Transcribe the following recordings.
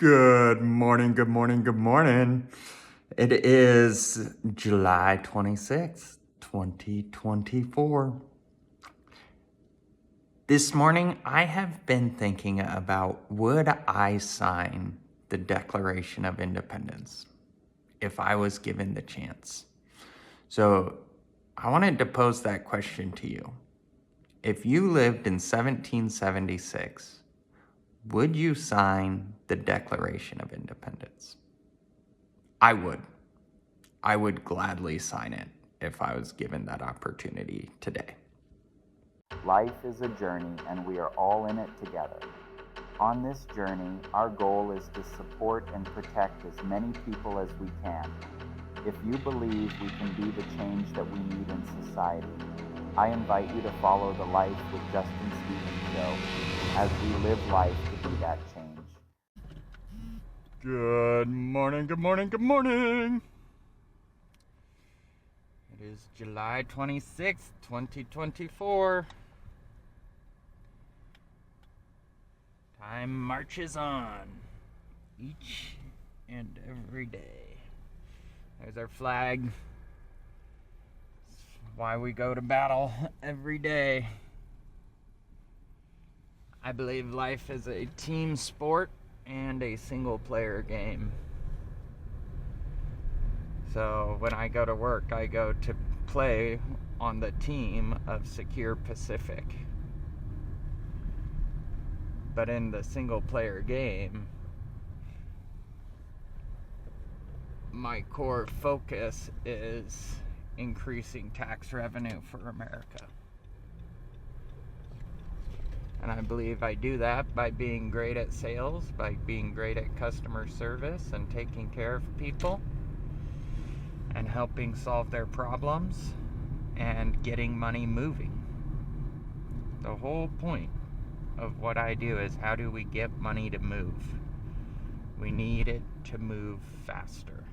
Good morning, good morning, good morning. It is July 26th, 2024. This morning, I have been thinking about would I sign the Declaration of Independence if I was given the chance? So I wanted to pose that question to you. If you lived in 1776, would you sign the Declaration of Independence? I would. I would gladly sign it if I was given that opportunity today. Life is a journey, and we are all in it together. On this journey, our goal is to support and protect as many people as we can. If you believe we can be the change that we need in society, I invite you to follow the Life with Justin Stevens show as we live life to be that change. Good morning, good morning, good morning. It is July 26th, 2024. Time marches on each and every day. There's our flag. It's why we go to battle every day. I believe life is a team sport and a single player game. So when I go to work, I go to play on the team of Secure Pacific. But in the single player game, my core focus is increasing tax revenue for America. And I believe I do that by being great at sales, by being great at customer service and taking care of people and helping solve their problems and getting money moving. The whole point of what I do is how do we get money to move? We need it to move faster.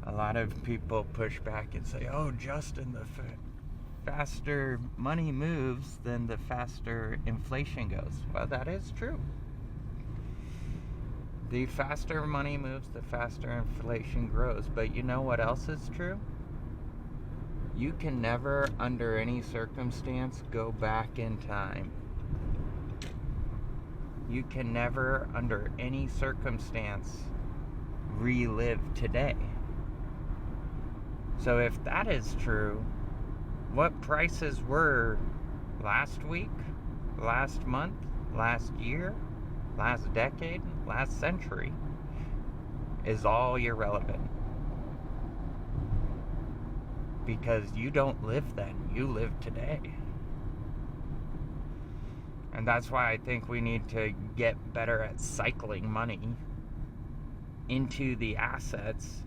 A lot of people push back and say, oh, Justin, the faster money moves, then the faster inflation goes. Well, that is true. The faster money moves, the faster inflation grows. But you know what else is true? You can never, under any circumstance, go back in time. You can never, under any circumstance, relive today. So if that is true, what prices were last week, last month, last year, last decade, last century is all irrelevant. Because you don't live then, you live today. And that's why I think we need to get better at cycling money into the assets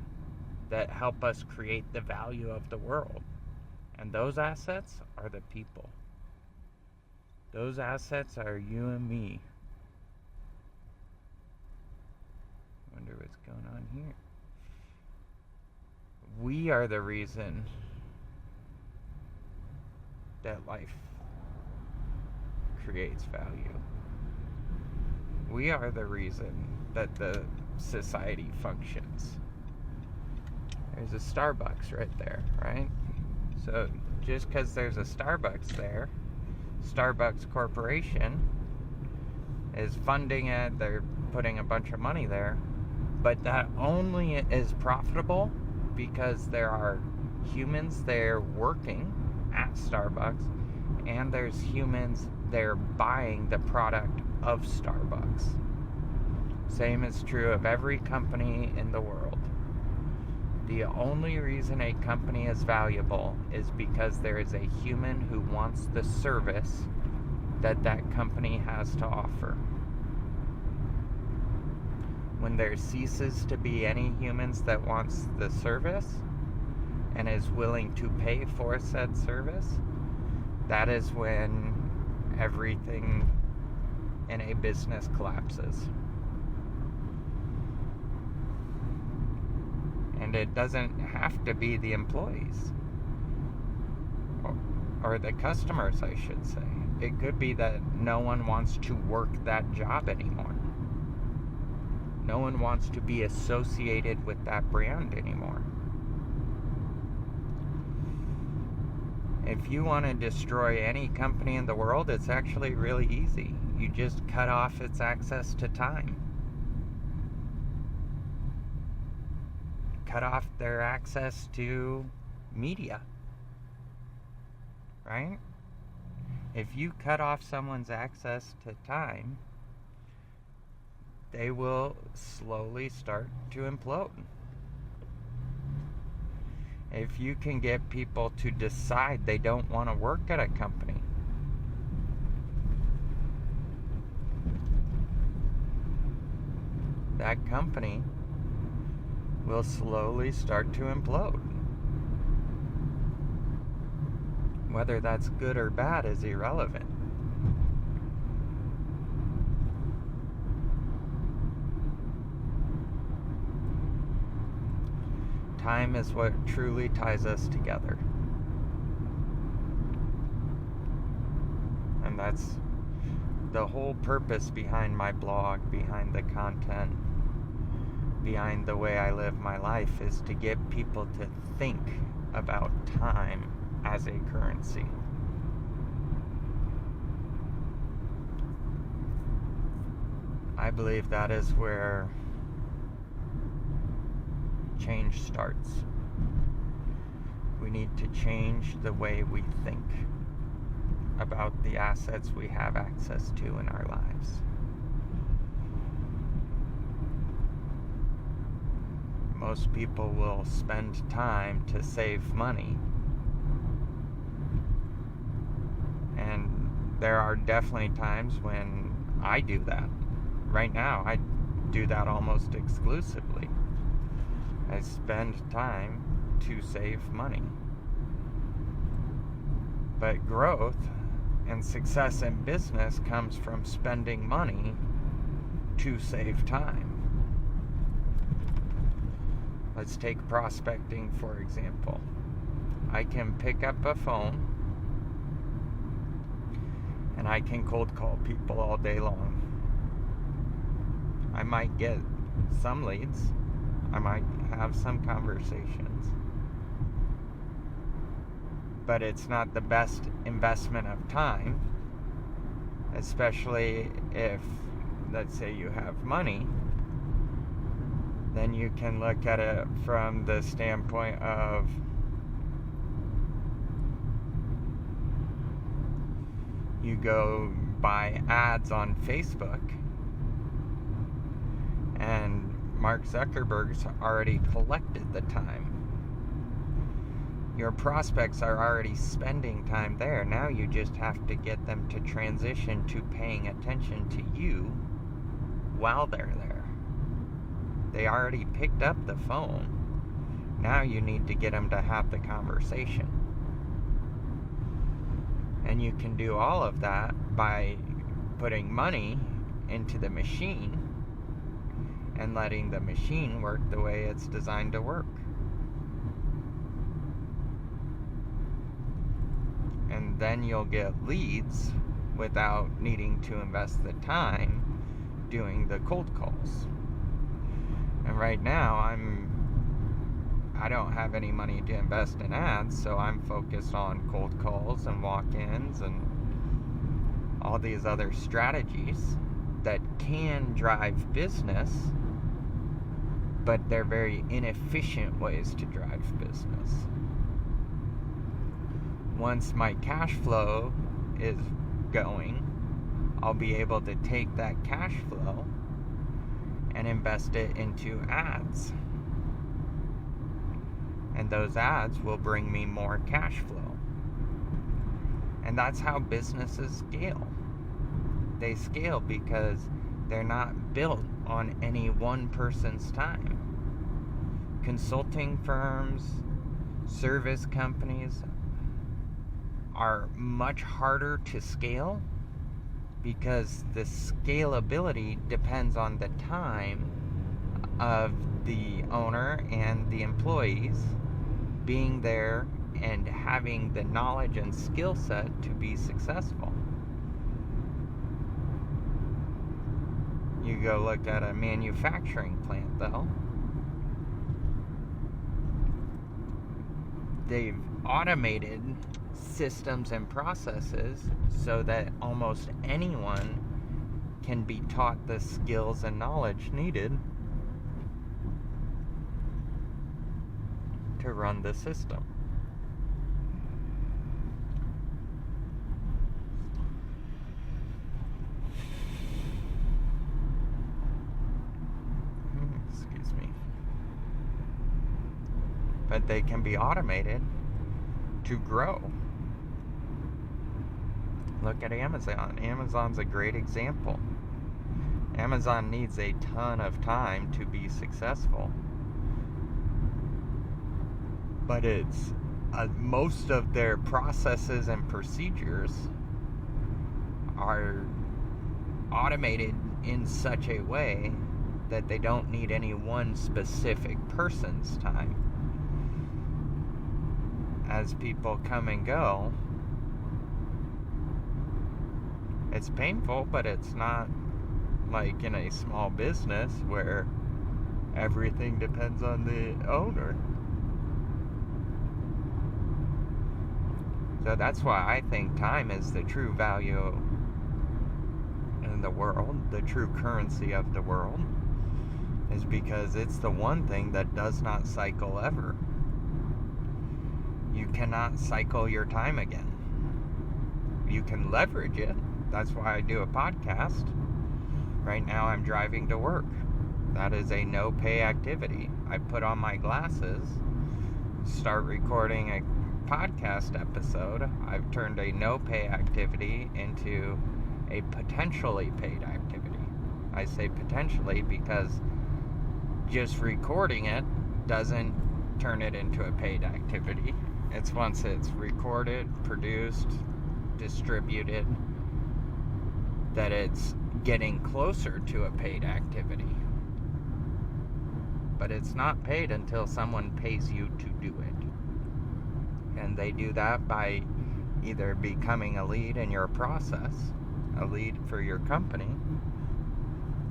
that help us create the value of the world. And those assets are the people. Those assets are you and me. Wonder what's going on here. We are the reason that life creates value. We are the reason that the society functions. There's a Starbucks right there, right? So just because there's a Starbucks there, Starbucks Corporation is funding it, they're putting a bunch of money there, but that only is profitable because there are humans there working at Starbucks and there's humans there buying the product of Starbucks. Same is true of every company in the world. The only reason a company is valuable is because there is a human who wants the service that that company has to offer. When there ceases to be any humans that wants the service and is willing to pay for said service, that is when everything in a business collapses. And it doesn't have to be the employees or the customers, I should say. it could be that no one wants to work that job anymore. No one wants to be associated with that brand anymore. If you want to destroy any company in the world, it's actually really easy. You just cut off its access to time. Cut off their access to media. Right? If you cut off someone's access to time, they will slowly start to implode. If you can get people to decide they don't want to work at a company, that company will slowly start to implode. Whether that's good or bad is irrelevant. Time is what truly ties us together. And that's the whole purpose behind my blog, behind the content, behind the way I live my life, is to get people to think about time as a currency. I believe that is where change starts. We need to change the way we think about the assets we have access to in our lives. Most people will spend time to save money, and there are definitely times when I do that. Right now, I do that almost exclusively. I spend time to save money. But growth and success in business comes from spending money to save time. Let's take prospecting, for example. I can pick up a phone and I can cold call people all day long. I might get some leads. I might have some conversations. But it's not the best investment of time, especially if, let's say, you have money. Then you can look at it from the standpoint of you go buy ads on Facebook, and Mark Zuckerberg's already collected the time. Your prospects are already spending time there. Now you just have to get them to transition to paying attention to you while they're there. They already picked up the phone. Now you need to get them to have the conversation. And you can do all of that by putting money into the machine and letting the machine work the way it's designed to work. And then you'll get leads without needing to invest the time doing the cold calls. And right now I don't have any money to invest in ads, so I'm focused on cold calls and walk-ins and all these other strategies that can drive business, but they're very inefficient ways to drive business. Once my cash flow is going, I'll be able to take that cash flow and invest it into ads. And those ads will bring me more cash flow. And that's how businesses scale. They scale because they're not built on any one person's time. Consulting firms, service companies are much harder to scale because the scalability depends on the time of the owner and the employees being there and having the knowledge and skill set to be successful. You go look at a manufacturing plant, though. They've automated systems and processes so that almost anyone can be taught the skills and knowledge needed to run the system. Excuse me. But they can be automated to grow. Look at Amazon. Amazon's a great example. Amazon needs a ton of time to be successful. But it's most of their processes and procedures are automated in such a way that they don't need any one specific person's time. As people come and go, it's painful, but it's not like in a small business where everything depends on the owner. So that's why I think time is the true value in the world, the true currency of the world, is because it's the one thing that does not cycle ever. You cannot cycle your time again. You can leverage it. That's why I do a podcast. Right now I'm driving to work. That is a no-pay activity. I put on my glasses, start recording a podcast episode. I've turned a no-pay activity into a potentially paid activity. I say potentially because just recording it doesn't turn it into a paid activity. It's once it's recorded, produced, distributed, that it's getting closer to a paid activity. But it's not paid until someone pays you to do it. And they do that by either becoming a lead in your process, a lead for your company,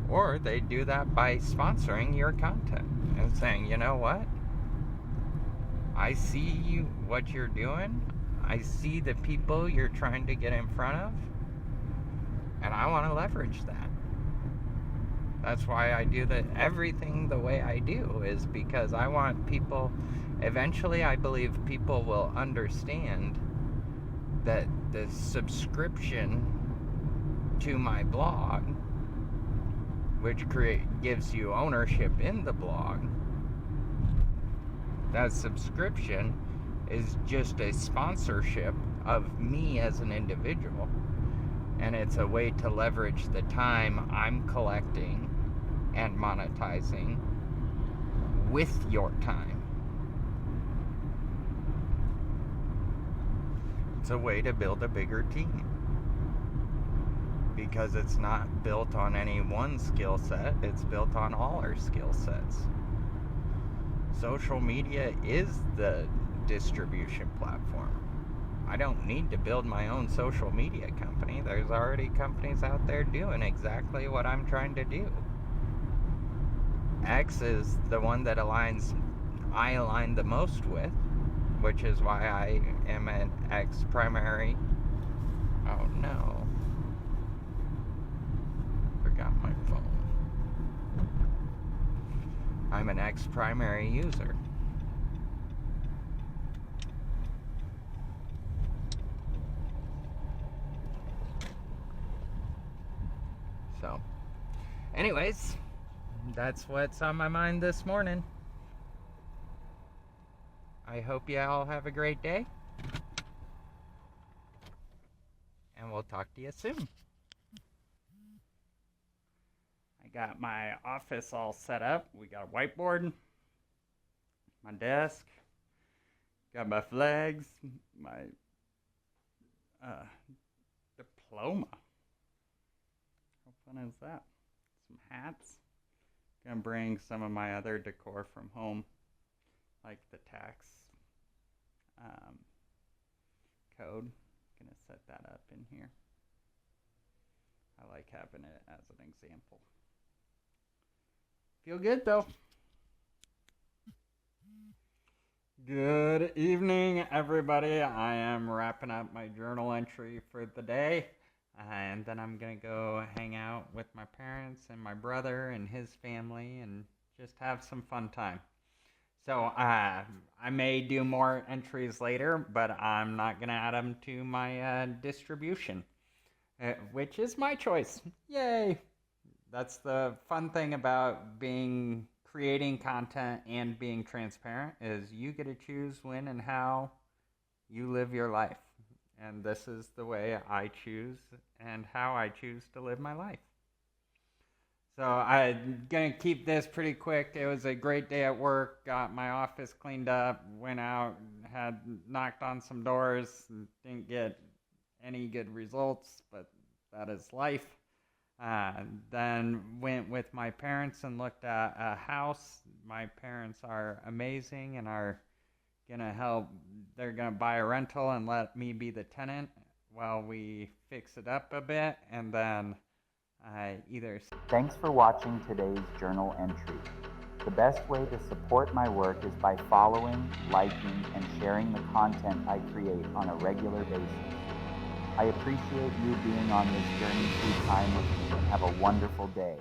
or they do that by sponsoring your content and saying, you know what? I see what you're doing. I see the people you're trying to get in front of, and I want to leverage that. That's why I do everything the way I do, is because I want people, eventually I believe people will understand that the subscription to my blog, which gives you ownership in the blog, that subscription is just a sponsorship of me as an individual. And it's a way to leverage the time I'm collecting and monetizing with your time. It's a way to build a bigger team, because it's not built on any one skill set, it's built on all our skill sets. Social media is the distribution platform. I don't need to build my own social media company. There's already companies out there doing exactly what I'm trying to do. X is the one that I align the most with, which is why I am an X primary. Oh no. Forgot my phone. I'm an X primary user. So, anyways, that's what's on my mind this morning. I hope you all have a great day, and we'll talk to you soon. I got my office all set up. We got a whiteboard, my desk, got my flags, my diploma. How fun is that? Some hats. Gonna bring some of my other decor from home, like the tax code. Gonna set that up in here. I like having it as an example. Feel good though. Good evening, everybody. I am wrapping up my journal entry for the day, and then I'm gonna go hang out with my parents and my brother and his family and just have some fun time. So I may do more entries later, but I'm not gonna add them to my distribution, which is my choice. Yay! That's the fun thing about being creating content and being transparent is you get to choose when and how you live your life. And this is the way I choose and how I choose to live my life. So I'm going to keep this pretty quick. It was a great day at work. Got my office cleaned up, went out, had knocked on some doors, didn't get any good results, but that is life. Then went with my parents and looked at a house. My parents are amazing and are gonna help. They're gonna buy a rental and let me be the tenant while we fix it up a bit, and then either. Thanks for watching today's journal entry. The best way to support my work is by following, liking, and sharing the content I create on a regular basis. I appreciate you being on this journey through time with me, and have a wonderful day.